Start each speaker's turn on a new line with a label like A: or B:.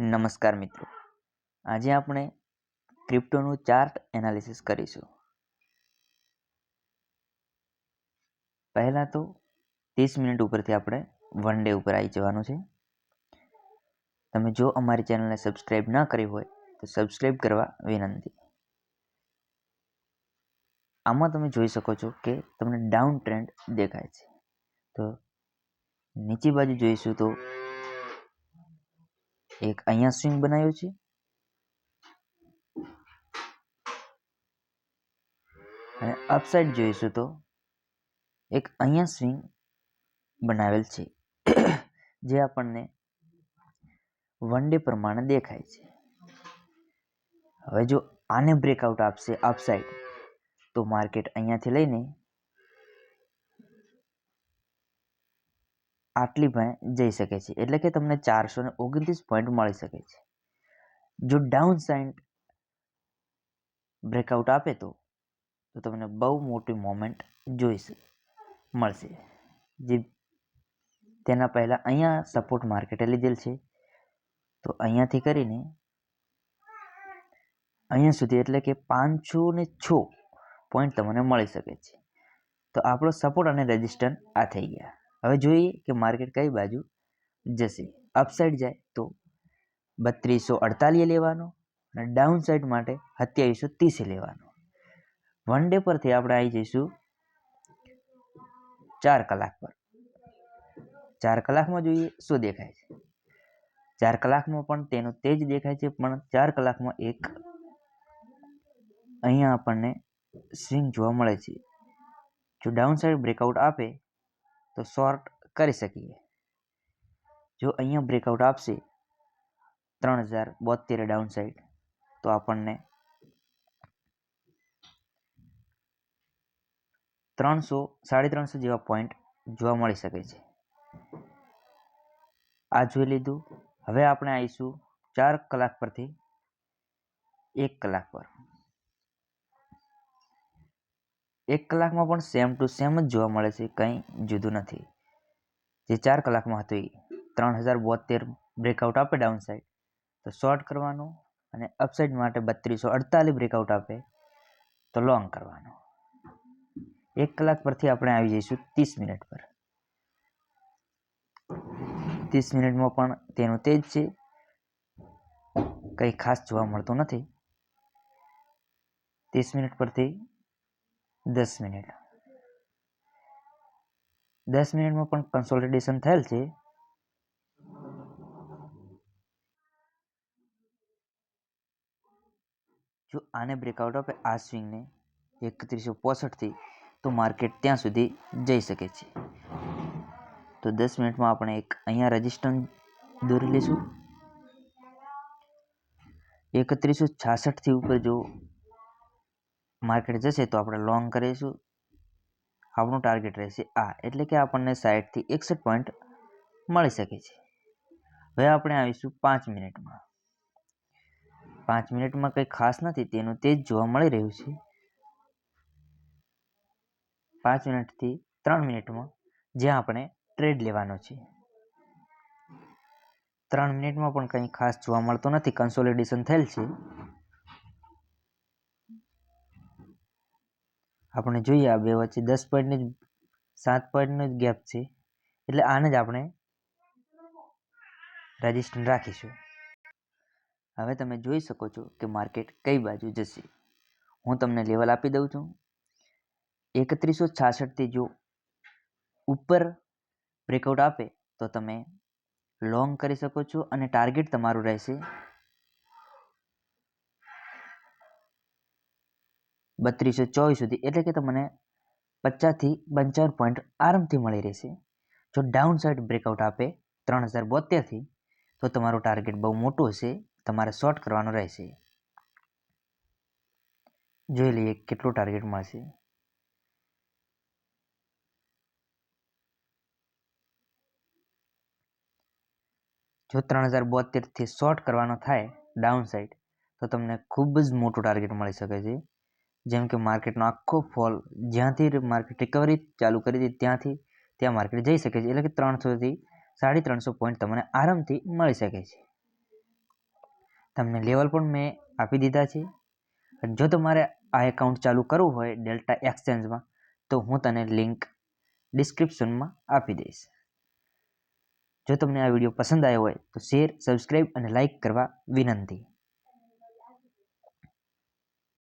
A: નમસ્કાર મિત્રો, આજે આપણે ક્રિપ્ટોનું ચાર્ટ એનાલિસિસ કરીશું. પહેલા તો 30 મિનિટ ઉપરથી આપણે વન ડે ઉપર આવી જવાનું છે. તમે જો અમારી ચેનલને સબસ્ક્રાઇબ ના કરી હોય તો સબસ્ક્રાઇબ કરવા વિનંતી. આમાં તમે જોઈ શકો છો કે તમને ડાઉન ટ્રેન્ડ દેખાય છે. તો નીચી બાજુ જોઈશું તો એક અહીંયા સ્વિંગ બનાવ્યું છે અને અપસાઇડ જોઈશું તો એક અહીંયા સ્વિંગ બનાવેલ છે જે આપણને વન ડે પ્રમાણે દેખાય છે. હવે જો આને બ્રેકઆઉટ આપશે અપસાઇડ તો માર્કેટ અહીંયાથી લઈને આટલી ભાઈ જઈ શકે છે, એટલે કે તમને 429 પોઈન્ટ મળી શકે છે. જો ડાઉન સાઇડ બ્રેકઆઉટ આપે તો તમને બહુ મોટી મોમેન્ટ મળશે. જે તેના પહેલાં અહીંયા સપોર્ટ માર્કેટે લીધેલ છે, તો અહીંયાથી કરીને અહીંયા સુધી એટલે કે 506 પોઈન્ટ તમને મળી શકે છે. તો આપણો સપોર્ટ અને રેઝિસ્ટન્સ આ થઈ ગયા. હવે જોઈએ કે માર્કેટ કઈ બાજુ જશે. અપસાઇડ જાય તો 3248 લેવાનો અને ડાઉન સાઇડ માટે 2730 લેવાનો. વન ડે પરથી આપણે આવી જઈશું 4 કલાક પર. 4 કલાકમાં જોઈએ શું દેખાય છે. 4 કલાકમાં પણ તેનો તેજ દેખાય છે, પણ 4 કલાકમાં એક અહીંયા આપણને સ્વિંગ જોવા મળે છે. જો ડાઉન સાઇડ બ્રેકઆઉટ આપે તો શોર્ટ કરી શકીએ. જો અહીંયા બ્રેકઆઉટ આપશે 3072 ડાઉન સાઇડ તો આપણને 300-350 જેવા પોઈન્ટ જોવા મળી શકે છે. આ જોઈ લીધું. હવે આપણે આવીશું 4 કલાક પરથી 1 કલાક પર. 1 કલાકમાં પણ સેમ ટુ સેમ જ જોવા મળે છે, કંઈ જુદું નથી. જે 4 કલાકમાં હતું એ 3072 બ્રેકઆઉટ આપે ડાઉન સાઇડ તો શોર્ટ કરવાનો, અને અપસાઇડ માટે 3248 બ્રેકઆઉટ આપે તો લોંગ કરવાનો. 1 કલાક પરથી આપણે આવી જઈશું 30 મિનિટ પર. 30 મિનિટમાં પણ તેનું તેજ છે, કંઈ ખાસ જોવા મળતું નથી. 30 મિનિટ પરથી 10 મિનિટમાં પણ કન્સોલિડેશન થયેલ છે. જો આને બ્રેકઆઉટ આપે આ સ્વિંગને 3165 થી તો માર્કેટ ત્યાં સુધી જઈ શકે છે. તો 10 મિનિટમાં આપણે એક અહીંયા રેઝિસ્ટન્સ દોરી લઈશું. 3166 થી ઉપર જો માર્કેટ જશે તો આપણે લોંગ કરીશું. આપણું ટાર્ગેટ રહેશે આ, એટલે કે આપણને 60 થી 61 પોઈન્ટ મળી શકે છે. હવે આપણે આવીશું 5 મિનિટમાં. 5 મિનિટમાં કંઈ ખાસ નથી, તેનું તેજ જોવા મળી રહ્યું છે. 5 મિનિટથી 3 મિનિટમાં જ્યાં આપણે ટ્રેડ લેવાનો છે. 3 મિનિટમાં પણ કંઈ ખાસ જોવા મળતું નથી, કન્સોલિડેશન થયેલ છે. આપણે જોઈએ આ બે વચ્ચે 10 પોઈન્ટની 7 પોઈન્ટનો જ ગેપ છે, એટલે આને જ આપણે રેઝિસ્ટન્સ રાખીશું. હવે તમે જોઈ શકો છો કે માર્કેટ કઈ બાજુ જશે. હું તમને લેવલ આપી દઉં છું. 3166 થી જો ઉપર બ્રેકઆઉટ આપે તો તમે લોંગ કરી શકો છો, અને ટાર્ગેટ તમારું રહેશે 3224 સુધી, એટલે કે તમને 50 થી 55 પોઈન્ટ આરામથી મળી રહેશે. જો ડાઉન સાઇડ બ્રેકઆઉટ આપે 3072 થી તો તમારું ટાર્ગેટ બહુ મોટું હશે, તમારે શોર્ટ કરવાનું રહેશે. જોઈ લઈએ કેટલું ટાર્ગેટ મળશે. જો 3072 થી શોર્ટ કરવાનો થાય ડાઉન સાઇડ તો તમને ખૂબ જ મોટું ટાર્ગેટ મળી શકે છે. જેમ કે માર્કેટનો આખો ફોલ જ્યાંથી માર્કેટ રિકવરી ચાલુ કરી હતી ત્યાં માર્કેટ જઈ શકે છે, એટલે કે 300 થી 350 પોઈન્ટ તમને આરામથી મળી શકે છે. તમને લેવલ પણ મેં આપી દીધા છે. જો તમારે આ એકાઉન્ટ ચાલુ કરવું હોય ડેલ્ટા એક્સચેન્જમાં તો હું તને લિંક ડિસ્ક્રિપ્શનમાં આપી દઈશ. જો તમને આ વિડીયો પસંદ આવ્યો હોય તો શેર, સબસ્ક્રાઈબ અને લાઈક કરવા વિનંતી.